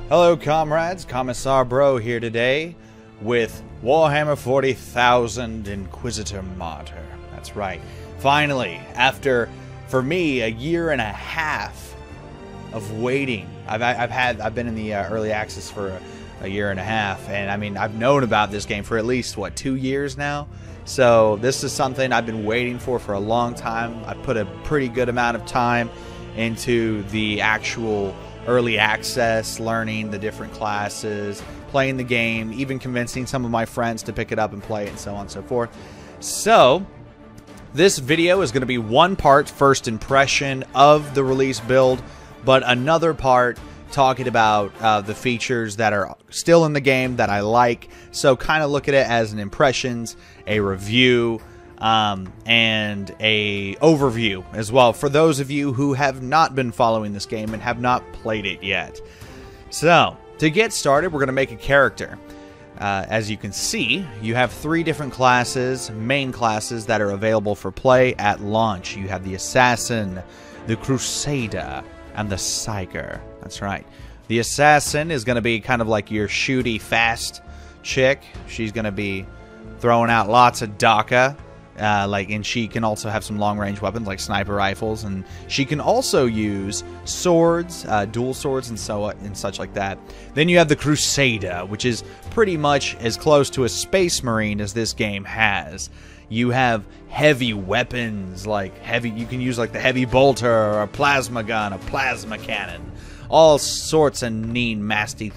Hello comrades, Commissar Bro here today with Warhammer 40,000 Inquisitor Martyr. That's right. Finally, after, for me, a year and a half of waiting. I've been in the early access for a year and a half, and I mean, I've known about this game for at least, what, 2 years now? So this is something I've been waiting for a long time. I put a pretty good amount of time into the actual early access, learning the different classes, playing the game, even convincing some of my friends to pick it up and play it, and so on and so forth. So this video is going to be one part first impression of the release build, but another part talking about the features that are still in the game that I like. So kind of look at it as an impressions, a review, and a overview as well for those of you who have not been following this game and have not played it yet. So to get started, we're going to make a character. As you can see, you have 3 different classes, main classes, that are available for play at launch. You have the Assassin, the Crusader, and the Psyker. That's right. The Assassin is going to be kind of like your shooty, fast chick. She's going to be throwing out lots of DACA. And she can also have some long-range weapons like sniper rifles, and she can also use swords, dual swords, and such like that. Then you have the Crusader, which is pretty much as close to a space marine as this game has. You have heavy weapons, you can use like the heavy bolter, or a plasma gun, a plasma cannon, all sorts of mean, nasty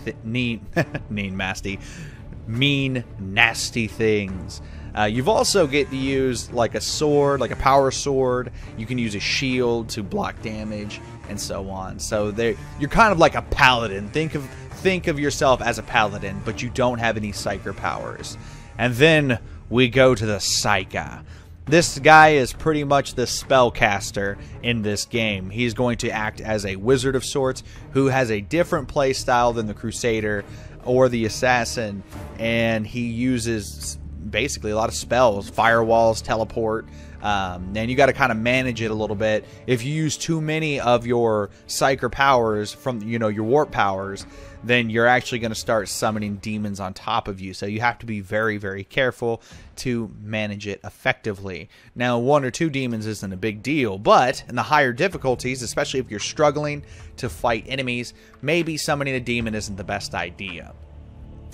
things. You've also get to use like a sword, like a power sword. You can use a shield to block damage, and so on. So you're kind of like a paladin. Think of yourself as a paladin, but you don't have any psyker powers. And then we go to the Psyker. This guy is pretty much the spellcaster in this game. He's going to act as a wizard of sorts who has a different play style than the Crusader or the Assassin, and he uses basically a lot of spells, firewalls, teleport, and you got to kind of manage it a little bit. If you use too many of your psyker powers from your warp powers, then you're actually going to start summoning demons on top of you. So you have to be very, very careful to manage it effectively. Now, 1 or 2 demons isn't a big deal, but in the higher difficulties, especially if you're struggling to fight enemies, maybe summoning a demon isn't the best idea.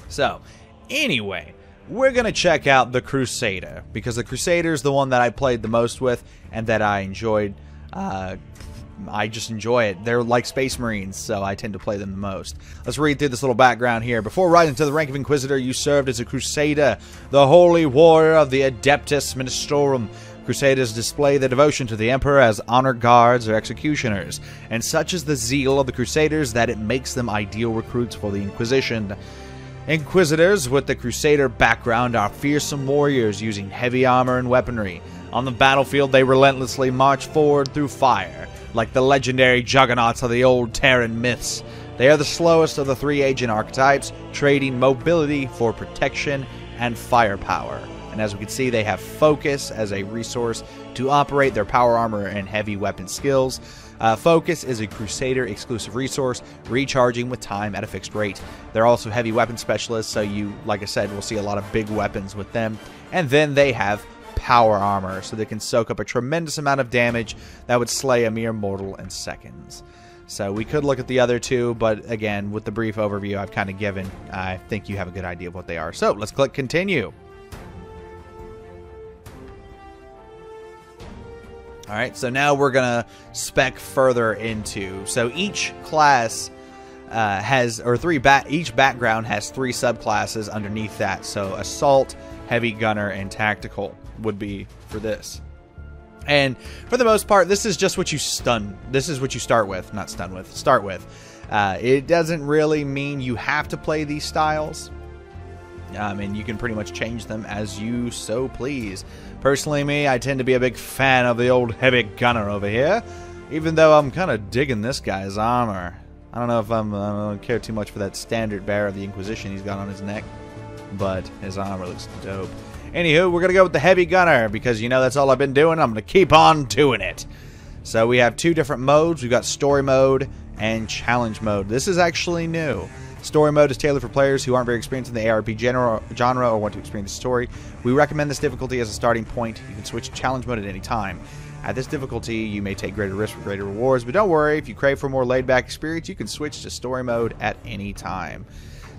So anyway, we're going to check out the Crusader, because the Crusader is the one that I played the most with and that I enjoyed. I just enjoy it. They're like Space Marines, so I tend to play them the most. Let's read through this little background here. Before rising to the rank of Inquisitor, you served as a Crusader, the holy warrior of the Adeptus Ministorum. Crusaders display their devotion to the Emperor as honored guards or executioners, and such is the zeal of the Crusaders that it makes them ideal recruits for the Inquisition. Inquisitors with the Crusader background are fearsome warriors using heavy armor and weaponry. On the battlefield, they relentlessly march forward through fire, like the legendary juggernauts of the old Terran myths. They are the slowest of the 3 agent archetypes, trading mobility for protection and firepower. And as we can see, they have focus as a resource to operate their power armor and heavy weapon skills. Focus is a Crusader exclusive resource, recharging with time at a fixed rate. They're also heavy weapon specialists, so you, like I said, will see a lot of big weapons with them. And then they have power armor, so they can soak up a tremendous amount of damage that would slay a mere mortal in seconds. So we could look at the other 2, but again, with the brief overview I've kind of given, I think you have a good idea of what they are. So let's click continue. Alright, so now we're going to spec further into. So each class each background has 3 subclasses underneath that. So Assault, Heavy Gunner, and Tactical would be for this. And for the most part, this is just what you start with. It doesn't really mean you have to play these styles. And you can pretty much change them as you so please. Personally, I tend to be a big fan of the old Heavy Gunner over here, even though I'm kind of digging this guy's armor. I don't know if I don't care too much for that standard bearer of the Inquisition he's got on his neck, but his armor looks dope. Anywho, we're going to go with the Heavy Gunner, because, that's all I've been doing. I'm going to keep on doing it. So we have 2 different modes. We've got Story Mode and challenge mode. This is actually new. Story mode is tailored for players who aren't very experienced in the ARP genre or want to experience the story. We recommend this difficulty as a starting point. You can switch to challenge mode at any time. At this difficulty, you may take greater risks for greater rewards, but don't worry, if you crave for a more laid-back experience, you can switch to story mode at any time.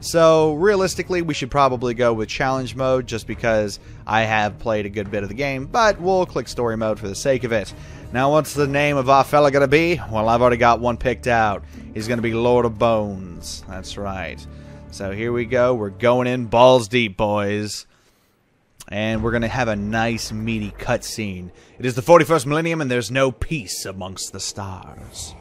So, realistically, we should probably go with challenge mode just because I have played a good bit of the game, but we'll click story mode for the sake of it. Now, what's the name of our fella going to be? Well, I've already got one picked out. He's going to be Lord of Bones. That's right. So, here we go. We're going in balls deep, boys. And we're going to have a nice, meaty cutscene. It is the 41st millennium, and there's no peace amongst the stars.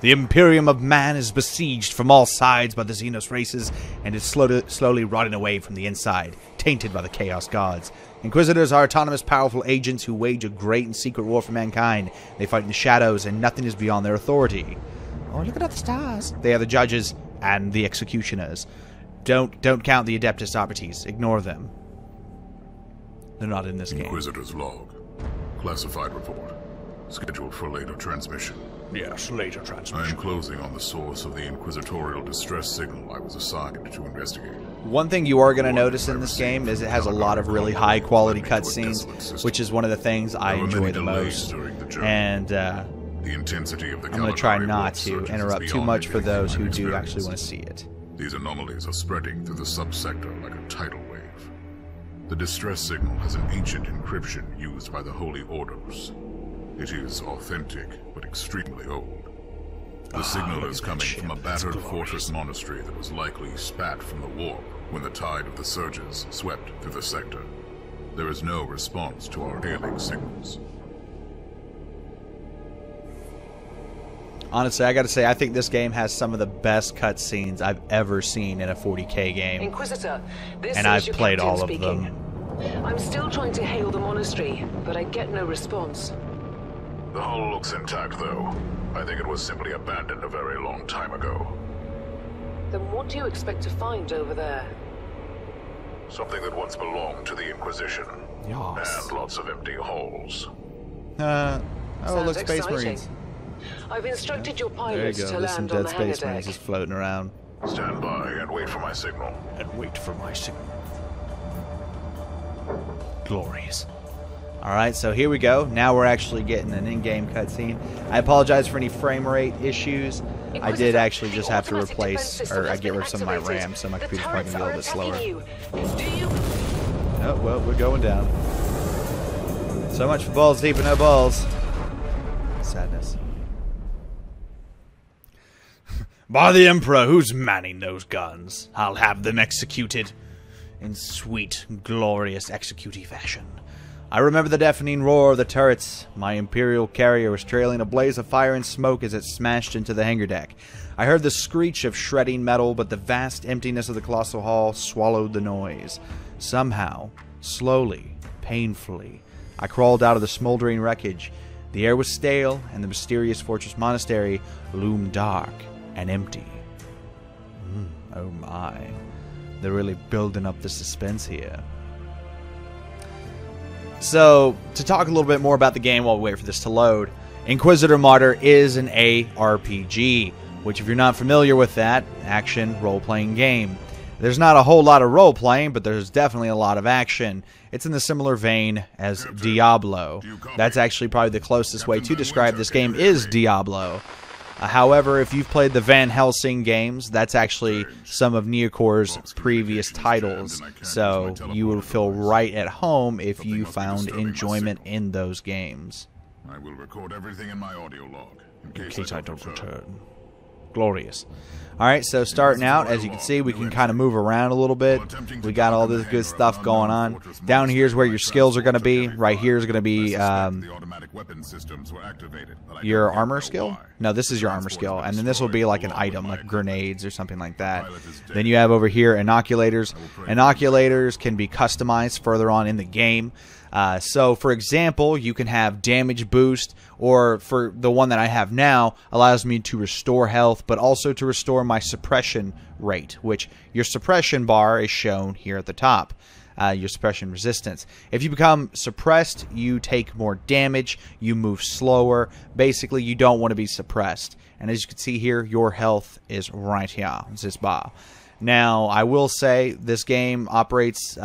The Imperium of Man is besieged from all sides by the Xenos races, and is slowly rotting away from the inside, tainted by the Chaos Gods. Inquisitors are autonomous, powerful agents who wage a great and secret war for mankind. They fight in the shadows, and nothing is beyond their authority. Oh, look at the stars. They are the judges and the executioners. Don't count the Adeptus Arbites. Ignore them. They're not in this game. Inquisitor's log. Classified report. Scheduled for later transmission. Yes, later transmission. I am closing on the source of the inquisitorial distress signal I was assigned to investigate. One thing you are going to notice in this game is it has a lot of really high quality cutscenes, which is one of the things I enjoy the most. And the intensity of the I'm going to try not to interrupt too much for those who do actually want to see it. These anomalies are spreading through the subsector like a tidal wave. The distress signal has an ancient encryption used by the Holy Orders. It is authentic, but extremely old. The signal is coming from a battered fortress monastery that was likely spat from the warp when the tide of the surges swept through the sector. There is no response to our hailing signals. Honestly, I gotta say, I think this game has some of the best cutscenes I've ever seen in a 40K game. Inquisitor, this and I've played all of them. I'm still trying to hail the monastery, but I get no response. The hull looks intact, though. I think it was simply abandoned a very long time ago. Then what do you expect to find over there? Something that once belonged to the Inquisition. Yes. And lots of empty halls. Oh, look, Space exciting. Marines. I've instructed your There pilots you go. to There's some land on dead the hangar Space Marines deck. just floating around. Stand by and wait for my signal. Glorious. Alright, so here we go. Now we're actually getting an in-game cutscene. I apologize for any frame rate issues. I did actually just have to replace, or get rid of some of my RAM, so my computer's probably going to be a little bit slower. Oh, well, we're going down. So much for balls deep and no balls. Sadness. By the Emperor, who's manning those guns? I'll have them executed in sweet, glorious executee fashion. I remember the deafening roar of the turrets. My Imperial carrier was trailing a blaze of fire and smoke as it smashed into the hangar deck. I heard the screech of shredding metal, but the vast emptiness of the colossal hall swallowed the noise. Somehow, slowly, painfully, I crawled out of the smoldering wreckage. The air was stale, and the mysterious fortress monastery loomed dark and empty. Oh my. They're really building up the suspense here. So, to talk a little bit more about the game while we wait for this to load, Inquisitor Martyr is an ARPG, which if you're not familiar with that, action role-playing game. There's not a whole lot of role-playing, but there's definitely a lot of action. It's in the similar vein as Diablo. That's actually probably the closest way to describe this game is Diablo. However, if you've played the Van Helsing games, that's actually some of Neocore's previous titles, so you will feel right at home if you found enjoyment in those games. I will record everything in my audio log in case I don't return. Glorious. Alright, so starting out, as you can see, we can kind of move around a little bit. We got all this good stuff going on. Down here is where your skills are going to be. Right here is going to be your armor skill. No, this is your armor skill. And then this will be like an item, like grenades or something like that. Then you have over here inoculators. Inoculators can be customized further on in the game. So, for example, you can have damage boost, or for the one that I have now, allows me to restore health, but also to restore my suppression rate, which your suppression bar is shown here at the top. your suppression resistance. If you become suppressed, you take more damage, you move slower. Basically, you don't want to be suppressed. And as you can see here, your health is right here. It's this bar. Now, I will say this game operates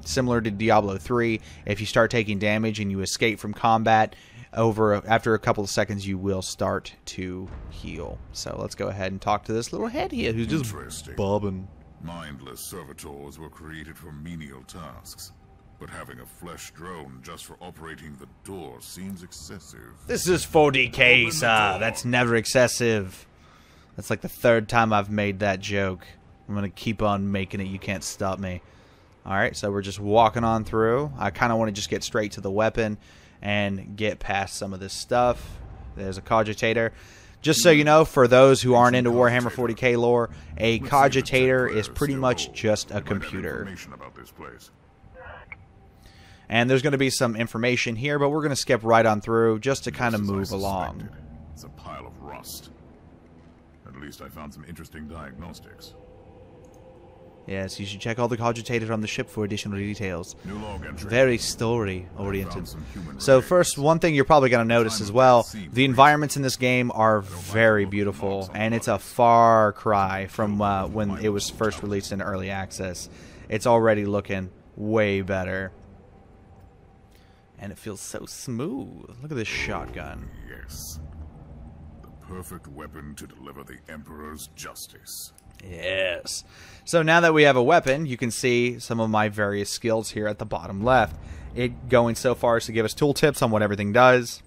similar to Diablo 3. If you start taking damage and you escape from combat, after a couple of seconds, you will start to heal. So let's go ahead and talk to this little head here who's just bobbing. Mindless servitors were created for menial tasks, but having a flesh drone just for operating the door seems excessive. This is 40K, sir. That's never excessive. That's like the third time I've made that joke. I'm going to keep on making it. You can't stop me. Alright, so we're just walking on through. I kind of want to just get straight to the weapon and get past some of this stuff. There's a cogitator. Just so you know, for those who aren't into Warhammer 40K lore, a cogitator is pretty much just a computer. And there's going to be some information here, but we're going to skip right on through just to kind of move along. It's a pile of rust. At least I found some interesting diagnostics. Yes, you should check all the cogitators on the ship for additional details. Very story-oriented. So first, one thing you're probably going to notice as well, the environments in this game are very beautiful, and it's a far cry from when it was first released in early access. It's already looking way better. And it feels so smooth. Look at this shotgun. Yes. The perfect weapon to deliver the Emperor's justice. Yes. So now that we have a weapon, you can see some of my various skills here at the bottom left. It going so far as to give us tooltips on what everything does,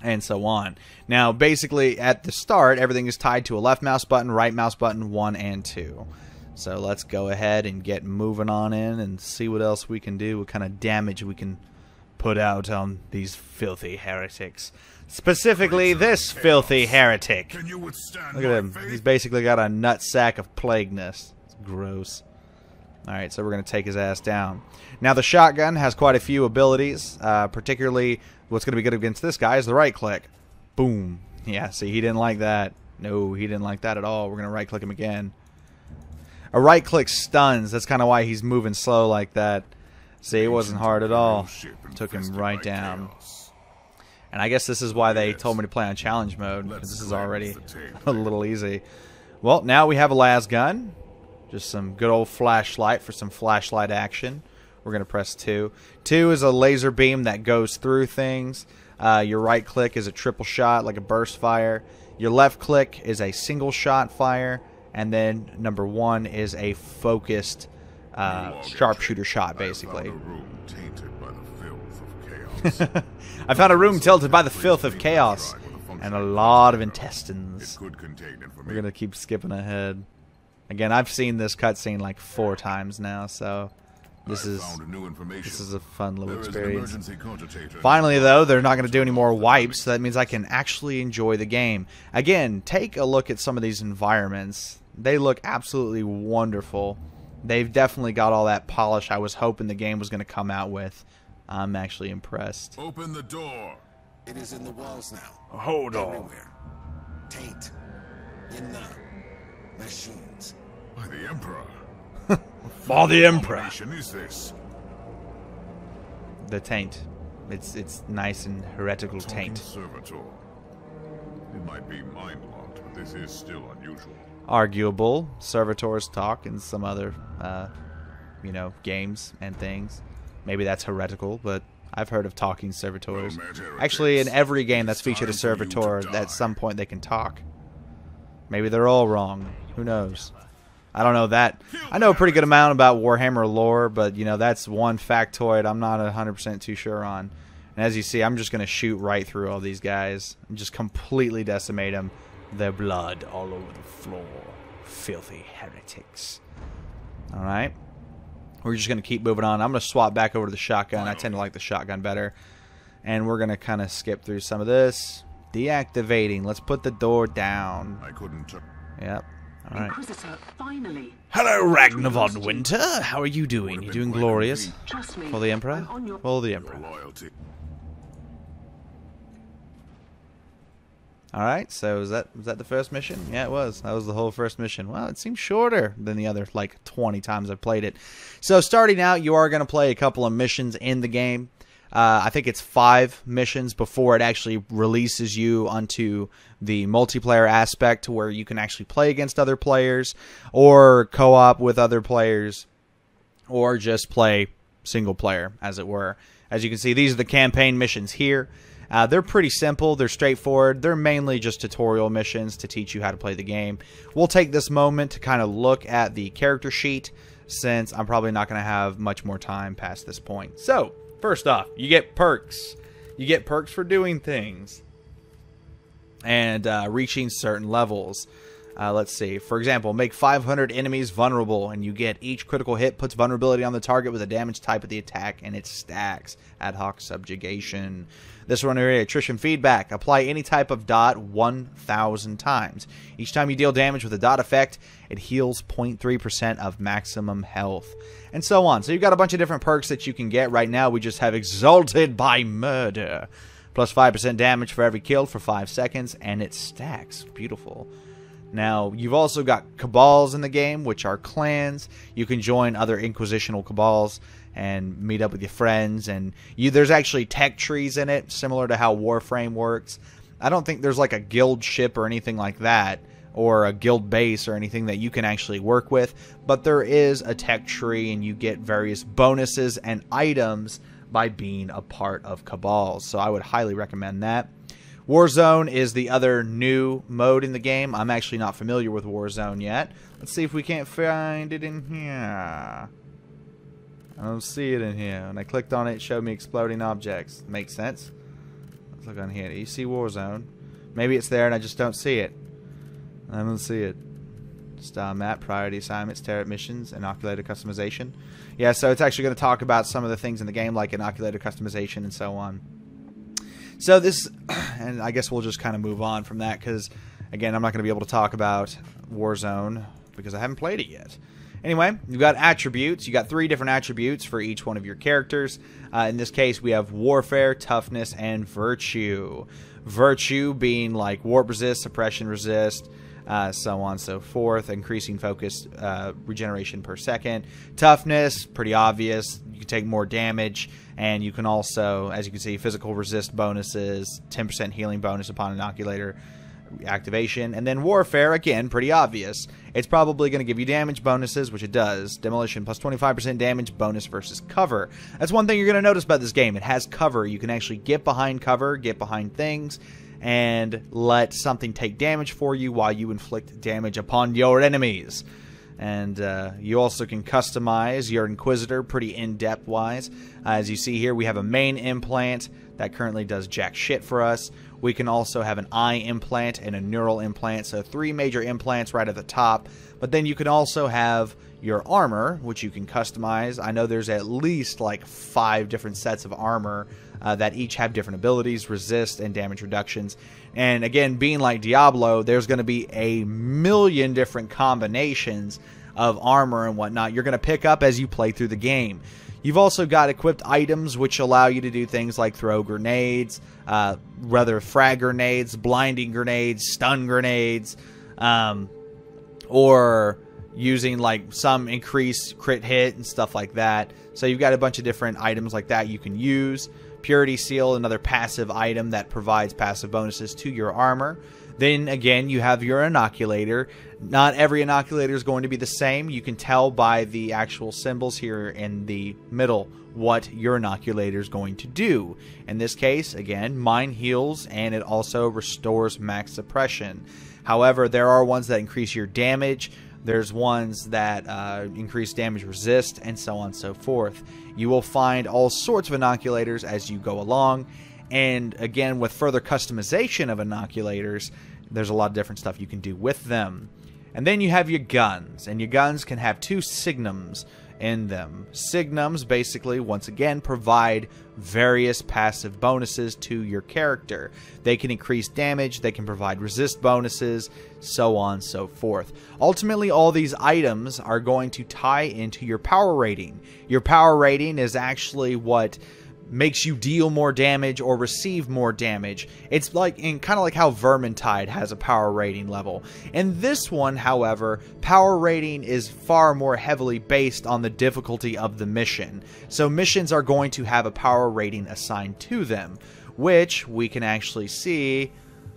and so on. Now, basically, at the start, everything is tied to a left mouse button, right mouse button, 1 and 2. So let's go ahead and get moving on in and see what else we can do, what kind of damage we can put out on these filthy heretics. Specifically, this filthy heretic. Look at him. He's basically got a nutsack of plagueness. It's gross. Alright, so we're going to take his ass down. Now, the shotgun has quite a few abilities. Particularly, what's going to be good against this guy is the right click. Boom. Yeah, see, he didn't like that. No, he didn't like that at all. We're going to right click him again. A right click stuns. That's kind of why he's moving slow like that. See, it wasn't hard at all. Took him right down. And I guess this is why they told me to play on challenge mode, because this is already a little easy. Well, now we have a las gun. Just some good old flashlight for some flashlight action. We're going to press 2. 2 is a laser beam that goes through things. Your right click is a triple shot, like a burst fire. Your left click is a single shot fire. And then number 1 is a focused sharpshooter shot, basically. I found a room tilted by the filth of chaos and a lot of intestines. We're going to keep skipping ahead. Again, I've seen this cutscene like 4 times now, so this is a fun little experience. Finally, though, they're not going to do any more wipes, so that means I can actually enjoy the game. Again, take a look at some of these environments. They look absolutely wonderful. They've definitely got all that polish I was hoping the game was going to come out with. I'm actually impressed. Open the door. It is in the walls now. Hold on. Everywhere. Taint. In the machines. By the Emperor. For the Emperor. What is this? The taint. It's nice and heretical taint. Servitor. It might be mind-locked, but this is still unusual. Arguable. Servitors talk in some other, you know, games and things. Maybe that's heretical, but I've heard of talking servitors. Actually, in every game that's featured a servitor, at some point they can talk. Maybe they're all wrong. Who knows? I don't know that. I know a pretty good amount about Warhammer lore, but, you know, that's one factoid I'm not 100% too sure on. And as you see, I'm just going to shoot right through all these guys and just completely decimate them. Their blood all over the floor. Filthy heretics. Alright. We're just going to keep moving on. I'm going to swap back over to the shotgun. I tend to like the shotgun better. And we're going to kind of skip through some of this. Deactivating. Let's put the door down. I couldn't. Yep. All right. Inquisitor, finally. Hello, Ragnar von Winter. How are you doing? You doing glorious? Trust me. For the Emperor? I'm on your... For the Emperor. Loyalty. Alright, so was that the first mission? Yeah, it was. That was the whole first mission. Well, it seems shorter than the other, like, 20 times I've played it. So, starting out, you are going to play a couple of missions in the game. I think it's 5 missions before it actually releases you onto the multiplayer aspect to where you can actually play against other players or co-op with other players or just play single player, as it were. As you can see, these are the campaign missions here. They're pretty simple. They're straightforward. They're mainly just tutorial missions to teach you how to play the game. We'll take this moment to kind of look at the character sheet since I'm probably not going to have much more time past this point. So, first off, you get perks. You get perks for doing things and reaching certain levels. Let's see. For example, make 500 enemies vulnerable, and you get each critical hit puts vulnerability on the target with a damage type of the attack, and it stacks. Ad hoc subjugation. This one area, attrition feedback. Apply any type of dot 1,000 times. Each time you deal damage with a dot effect, it heals 0.3% of maximum health. And so on. So you've got a bunch of different perks that you can get. Right now, we just have Exalted by Murder. Plus 5% damage for every kill for 5 seconds, and it stacks. Beautiful. Now, you've also got cabals in the game, which are clans. You can join other inquisitional cabals and meet up with your friends. And there's actually tech trees in it, similar to how Warframe works. I don't think there's like a guild ship or anything like that, or a guild base or anything that you can actually work with. But there is a tech tree, and you get various bonuses and items by being a part of cabals. So I would highly recommend that. Warzone is the other new mode in the game. I'm actually not familiar with Warzone yet. Let's see if we can't find it in here. I don't see it in here. When I clicked on it, it showed me exploding objects. Makes sense. Let's look on here. Do you see Warzone? Maybe it's there and I just don't see it. I don't see it. Star map, priority assignments, turret missions, inoculator customization. Yeah, so it's actually going to talk about some of the things in the game like inoculator customization and so on. So this, and I guess we'll just kind of move on from that because, again, I'm not going to be able to talk about Warzone because I haven't played it yet. Anyway, you've got attributes. You got 3 different attributes for each one of your characters. In this case, we have Warfare, Toughness, and Virtue. Virtue being like Warp Resist, Suppression Resist, so on and so forth, increasing focus regeneration per second. Toughness, pretty obvious. You can take more damage, and you can also, as you can see, physical resist bonuses, 10% healing bonus upon inoculator activation. And then Warfare, again, pretty obvious. It's probably going to give you damage bonuses, which it does. Demolition plus 25% damage bonus versus cover. That's one thing you're going to notice about this game. It has cover. You can actually get behind cover, get behind things, and let something take damage for you while you inflict damage upon your enemies. And you also can customize your Inquisitor pretty in-depth wise. As you see here, we have a main implant that currently does jack shit for us. We can also have an eye implant and a neural implant, so 3 major implants right at the top. But then you can also have your armor, which you can customize. I know there's at least like 5 different sets of armor that each have different abilities, resist, and damage reductions. And again, being like Diablo, there's going to be a million different combinations of armor and whatnot you're going to pick up as you play through the game. You've also got equipped items which allow you to do things like throw grenades, frag grenades, blinding grenades, stun grenades, or using like some increased crit hit and stuff like that. So you've got a bunch of different items like that you can use. Purity Seal, another passive item that provides passive bonuses to your armor. Then again, you have your inoculator. Not every inoculator is going to be the same. You can tell by the actual symbols here in the middle what your inoculator is going to do. In this case, again, mine heals and it also restores max suppression. However, there are ones that increase your damage. There's ones that increase damage resist, and so on and so forth. You will find all sorts of inoculators as you go along. And again, with further customization of inoculators, there's a lot of different stuff you can do with them. And then you have your guns, and your guns can have 2 signums in them. Signums basically, once again, provide various passive bonuses to your character. They can increase damage, they can provide resist bonuses, so on and so forth. Ultimately, all these items are going to tie into your power rating. Your power rating is actually what makes you deal more damage or receive more damage. It's like kind of like how Vermintide has a power rating level. In this one, however, power rating is far more heavily based on the difficulty of the mission. So missions are going to have a power rating assigned to them, which we can actually see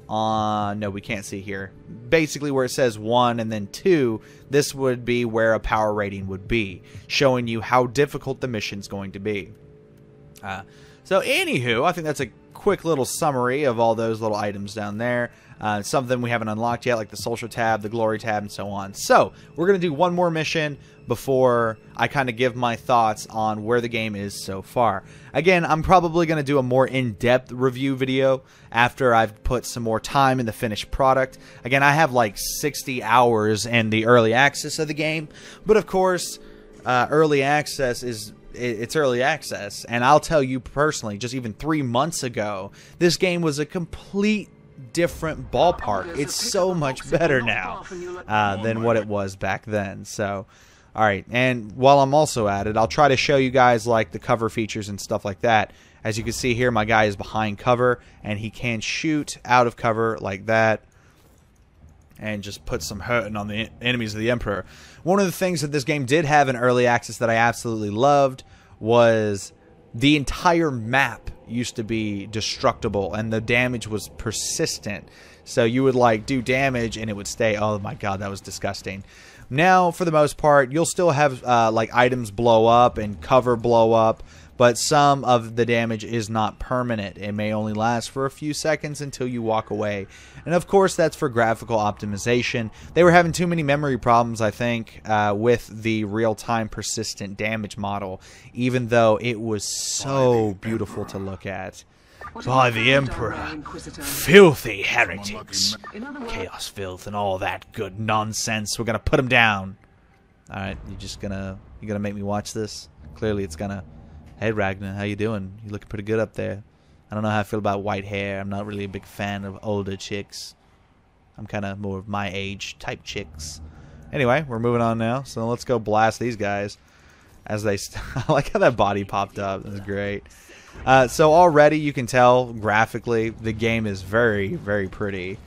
on... No, we can't see here. Basically where it says 1 and then 2, this would be where a power rating would be, showing you how difficult the mission's going to be. So anywho, I think that's a quick little summary of all those little items down there. Something we haven't unlocked yet, like the Social tab, the Glory tab, and so on. So we're going to do one more mission before I kind of give my thoughts on where the game is so far. Again, I'm probably going to do a more in-depth review video after I've put some more time in the finished product. Again, I have like 60 hours in the early access of the game, but of course, early access is... It's early access, and I'll tell you personally, just even 3 months ago, this game was a complete different ballpark. It's so much better now than what it was back then. So, alright, and while I'm also at it, I'll try to show you guys like the cover features and stuff like that. As you can see here, my guy is behind cover, and he can shoot out of cover like that and just put some hurting on the enemies of the Emperor. One of the things that this game did have in early access that I absolutely loved was the entire map used to be destructible, and the damage was persistent. So you would like do damage and it would stay. Oh my god, that was disgusting. Now, for the most part, you'll still have like items blow up and cover blow up, but some of the damage is not permanent. It may only last for a few seconds until you walk away. And of course, that's for graphical optimization. They were having too many memory problems, I think, with the real-time persistent damage model, even though it was so beautiful to look at. By the Emperor, filthy heretics, chaos filth and all that good nonsense. We're gonna put them down. Alright, you gonna make me watch this? Clearly it's gonna... Hey Ragnar, how you doing? You looking pretty good up there. I don't know how I feel about white hair. I'm not really a big fan of older chicks. I'm kind of more of my age type chicks. Anyway, we're moving on now, so let's go blast these guys. As they... I like how that body popped up. That was great. So already you can tell graphically the game is very, very pretty.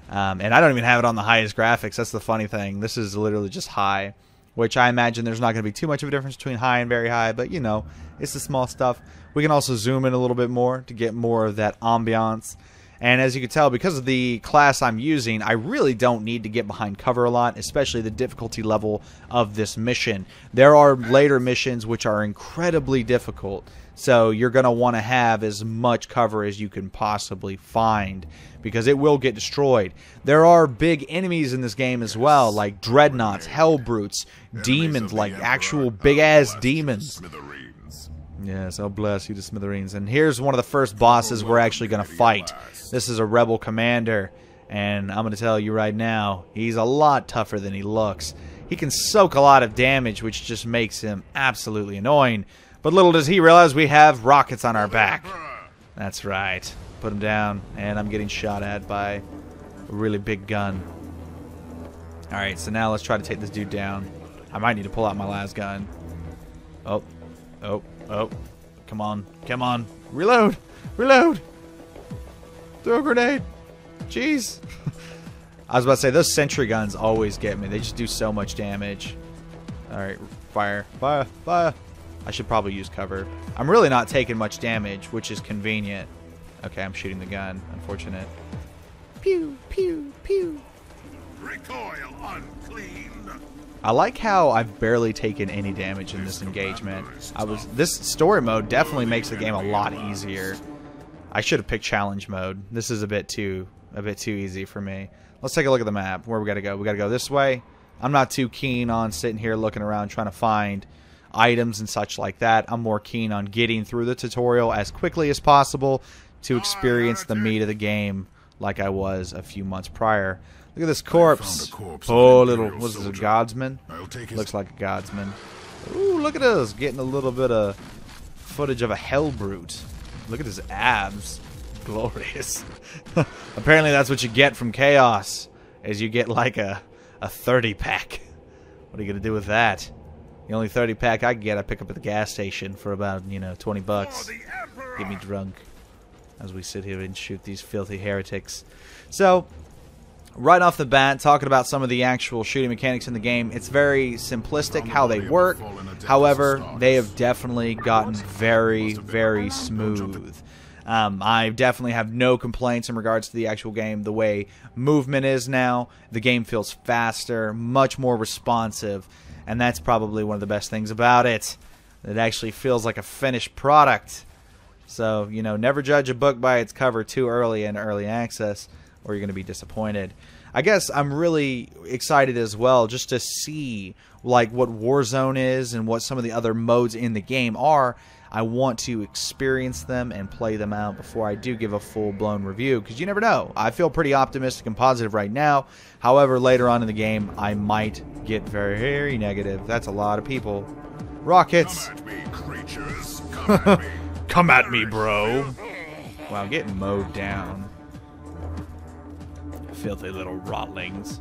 And I don't even have it on the highest graphics. That's the funny thing. This is literally just high, which I imagine there's not going to be too much of a difference between high and very high, but you know, it's the small stuff. We can also zoom in a little bit more to get more of that ambiance. And as you can tell, because of the class I'm using, I really don't need to get behind cover a lot, especially the difficulty level of this mission. There are later missions which are incredibly difficult, so you're going to want to have as much cover as you can possibly find, because it will get destroyed. There are big enemies in this game as well, like dreadnoughts, hellbrutes, demons, like actual big-ass demons. Yes, oh bless you to smithereens. And here's one of the first bosses we're actually going to fight. This is a rebel commander, and I'm going to tell you right now, he's a lot tougher than he looks. He can soak a lot of damage, which just makes him absolutely annoying. But little does he realize we have rockets on our back. That's right. Put him down, and I'm getting shot at by a really big gun. Alright, so now let's try to take this dude down. I might need to pull out my last gun. Oh. Oh. Oh. Come on. Come on. Reload. Reload. Throw a grenade. Jeez. I was about to say, those sentry guns always get me. They just do so much damage. Alright. Fire. Fire. Fire. I should probably use cover. I'm really not taking much damage, which is convenient. Okay, I'm shooting the gun. Unfortunate. Pew. Pew. Pew. Recoil unclean. I like how I've barely taken any damage in this engagement. This story mode definitely makes the game a lot easier. I should have picked challenge mode. This is a bit too easy for me. Let's take a look at the map. Where we gotta go? We gotta go this way. I'm not too keen on sitting here looking around trying to find items and such like that. I'm more keen on getting through the tutorial as quickly as possible to experience the meat of the game like I was a few months prior. Look at this corpse. Oh, little, what is this, a guardsman? Looks like a guardsman. Ooh, look at us, getting a little bit of footage of a hellbrute. Look at his abs. Glorious. Apparently that's what you get from Chaos, is you get like a 30-pack. What are you going to do with that? The only 30 pack I can get, I pick up at the gas station for about, you know, 20 bucks. Get me drunk as we sit here and shoot these filthy heretics. So, right off the bat, talking about some of the actual shooting mechanics in the game, it's very simplistic how they work. However, they have definitely gotten very, very smooth. I definitely have no complaints in regards to the actual game. The way movement is now, the game feels faster, much more responsive, and that's probably one of the best things about it. It actually feels like a finished product. So, you know, never judge a book by its cover too early in early access, or you're going to be disappointed. I guess I'm really excited as well just to see like what Warzone is and what some of the other modes in the game are. I want to experience them and play them out before I do give a full-blown review, because you never know. I feel pretty optimistic and positive right now. However, later on in the game, I might get very, very negative. That's a lot of people. Rockets! Come at me, creatures. Come at me. Come at me, bro. Wow, getting mowed down. Filthy little rotlings.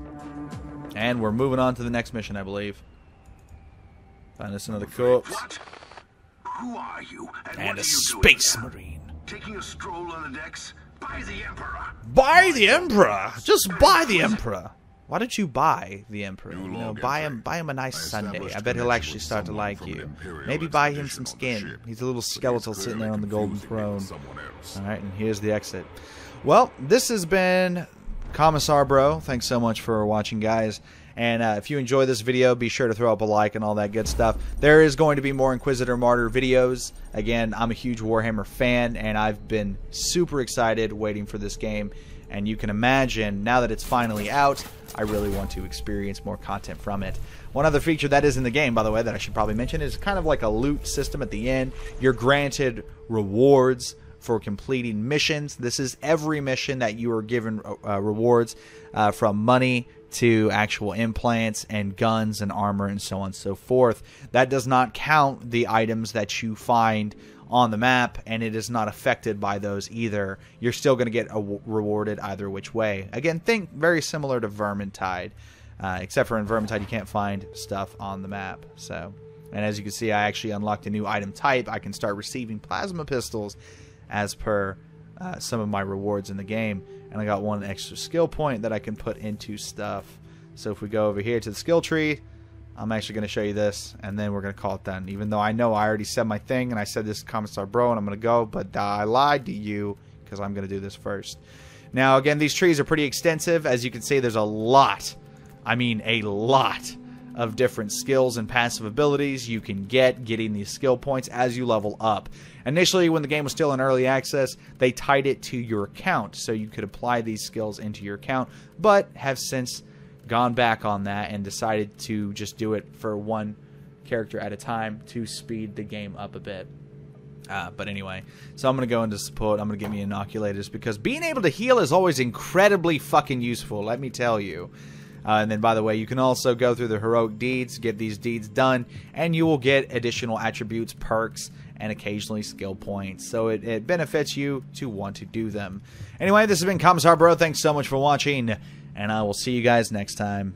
And we're moving on to the next mission, I believe. Find us another corpse. What? Who are you? And what a are you space doing marine. now? Taking a stroll on the decks? By the Emperor. Buy the Emperor! Just buy the Emperor! Why don't you buy the Emperor? You know, buy him a nice Sunday. I bet he'll actually start to like you. Maybe buy him some skin. He's a little skeletal sitting there on the golden throne. Alright, and here's the exit. Well, this has been Commissar Bro. Thanks so much for watching, guys. And if you enjoy this video, be sure to throw up a like and all that good stuff. There is going to be more Inquisitor Martyr videos. Again, I'm a huge Warhammer fan, and I've been super excited waiting for this game. And you can imagine, now that it's finally out, I really want to experience more content from it. One other feature that is in the game, by the way, that I should probably mention is kind of like a loot system at the end. You're granted rewards for completing missions. This is every mission that you are given rewards from money to actual implants and guns and armor and so on and so forth. That does not count the items that you find on the map, and it is not affected by those either. You're still going to get rewarded either which way. Again, think very similar to Vermintide, except for in Vermintide you can't find stuff on the map. So, and as you can see, I actually unlocked a new item type. I can start receiving plasma pistols as per some of my rewards in the game, and I got one extra skill point that I can put into stuff. So if we go over here to the skill tree, I'm actually going to show you this, and then we're going to call it done. Even though I know I already said my thing, and I said this is Commissar Bro, and I'm going to go, but I lied to you, because I'm going to do this first. Now, again, these trees are pretty extensive. As you can see, there's a lot, I mean a lot, of different skills and passive abilities you can getting these skill points as you level up. Initially, when the game was still in early access, they tied it to your account, so you could apply these skills into your account, but have since gone back on that and decided to just do it for one character at a time to speed the game up a bit. But anyway, so I'm going to go into support. I'm going to get me inoculators, because being able to heal is always incredibly fucking useful, let me tell you. And then, by the way, you can also go through the heroic deeds, get these deeds done, and you will get additional attributes, perks, and occasionally skill points. So it benefits you to want to do them. Anyway, this has been Commissar Bro. Thanks so much for watching, and I will see you guys next time.